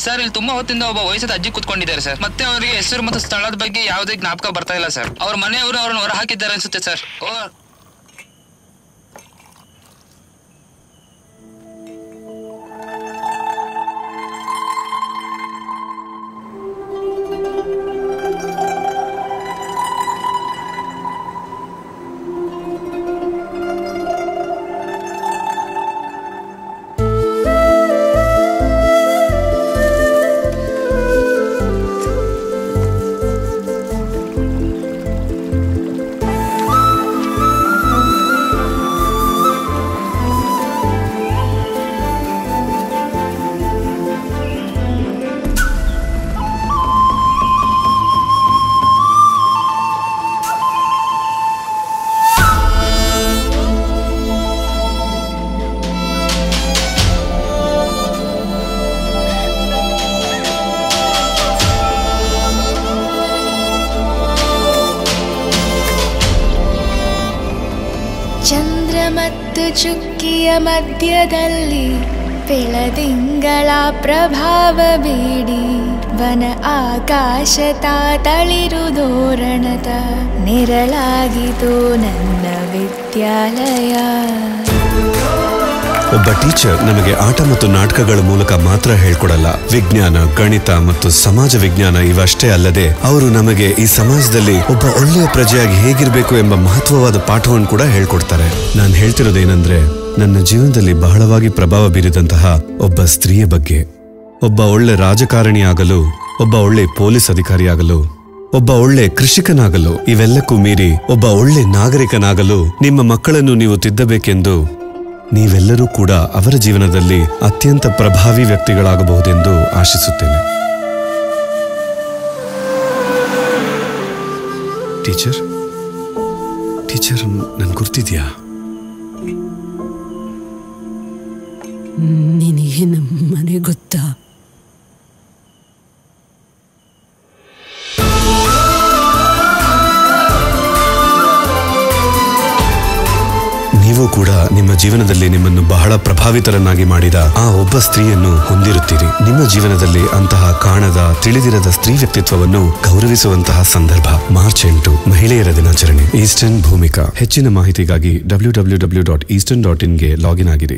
Sir ಇಲ್ಲಿ ತುಂಬಾ ಹೊತ್ತಿಂದ ಒಬ್ಬ ವಯಸ್ಸಾದ ಅಜ್ಜಿ ಕೂತ್ಕೊಂಡಿದ್ದಾರೆ ಸರ್. ಮತ್ತೆ ಅವರಿಗೆ ಹೆಸರು ಮತ್ತು ಸ್ಥಳದ ಬಗ್ಗೆ ಯಾವುದೇ ಜ್ಞಾಪಕ ಬರ್ತಾ ಇಲ್ಲ ಸರ್. ಅವ್ರ ಮನೆಯವರು ಅವ್ರನ್ನ ಹೊರ ಹಾಕಿದ್ದಾರೆ ಅನ್ಸುತ್ತೆ ಸರ್. ಚಂದ್ರ ಮತ್ತು ಚುಕ್ಕಿಯ ಮಧ್ಯದಲ್ಲಿ ಬೆಳದಿಂಗಳ ಪ್ರಭಾವ ಬೀಡಿ ವನ ಆಕಾಶ ತಳಿರುದೋರಣದ ನೆರಳಾಗಿತು ನನ್ನ ವಿದ್ಯಾಲಯ. ಒಬ್ಬ ಟೀಚರ್ ನಮಗೆ ಆಟ ಮತ್ತು ನಾಟಕಗಳ ಮೂಲಕ ಮಾತ್ರ ಹೇಳ್ಕೊಡಲ್ಲ. ವಿಜ್ಞಾನ, ಗಣಿತ ಮತ್ತು ಸಮಾಜ ವಿಜ್ಞಾನ ಇವಷ್ಟೇ ಅಲ್ಲದೆ ಅವರು ನಮಗೆ ಈ ಸಮಾಜದಲ್ಲಿ ಒಬ್ಬ ಒಳ್ಳೆಯ ಪ್ರಜೆಯಾಗಿ ಹೇಗಿರಬೇಕು ಎಂಬ ಮಹತ್ವವಾದ ಪಾಠವನ್ನು ಕೂಡ ಹೇಳ್ಕೊಡ್ತಾರೆ. ನಾನು ಹೇಳ್ತಿರೋದೇನೆಂದ್ರೆ, ನನ್ನ ಜೀವನದಲ್ಲಿ ಬಹಳವಾಗಿ ಪ್ರಭಾವ ಬೀರಿದಂತಹ ಒಬ್ಬ ಸ್ತ್ರೀಯ ಬಗ್ಗೆ. ಒಬ್ಬ ಒಳ್ಳೆ ರಾಜಕಾರಣಿಯಾಗಲು, ಒಬ್ಬ ಒಳ್ಳೆ ಪೊಲೀಸ್ ಅಧಿಕಾರಿಯಾಗಲು, ಒಬ್ಬ ಒಳ್ಳೆ ಕೃಷಿಕನಾಗಲು, ಇವೆಲ್ಲಕ್ಕೂ ಮೀರಿ ಒಬ್ಬ ಒಳ್ಳೆ ನಾಗರಿಕನಾಗಲು ನಿಮ್ಮ ಮಕ್ಕಳನ್ನು ನೀವು ತಿದ್ದಬೇಕೆಂದು ನೀವೆಲ್ಲರೂ ಕೂಡ ಅವರ ಜೀವನದಲ್ಲಿ ಅತ್ಯಂತ ಪ್ರಭಾವಿ ವ್ಯಕ್ತಿಗಳಾಗಬಹುದೆಂದು ಆಶಿಸುತ್ತೇನೆ. ಟೀಚರ್ ಟೀಚರ್ ನನ್ ಗುರ್ತಿದ್ಯಾ? ನಿನಗೆ ನಮ್ಮ ಮನೆ ಗೊತ್ತಾ? ನೀವು ಕೂಡ ನಿಮ್ಮ ಜೀವನದಲ್ಲಿ ನಿಮ್ಮನ್ನು ಬಹಳ ಪ್ರಭಾವಿತರನ್ನಾಗಿ ಮಾಡಿದ ಆ ಒಬ್ಬ ಸ್ತ್ರೀಯನ್ನು ಹೊಂದಿರುತ್ತೀರಿ. ನಿಮ್ಮ ಜೀವನದಲ್ಲಿ ಅಂತಹ ಕಾಣದ, ತಿಳಿದಿರದ ಸ್ತ್ರೀ ವ್ಯಕ್ತಿತ್ವವನ್ನು ಗೌರವಿಸುವಂತಹ ಸಂದರ್ಭ ಮಾರ್ಚ್ 8 ಮಹಿಳೆಯರ ದಿನಾಚರಣೆ. ಈಸ್ಟರ್ನ್ ಭೂಮಿಕಾ. ಹೆಚ್ಚಿನ ಮಾಹಿತಿಗಾಗಿ www.eastern.in ಗೆ ಲಾಗಿನ್ ಆಗಿರಿ.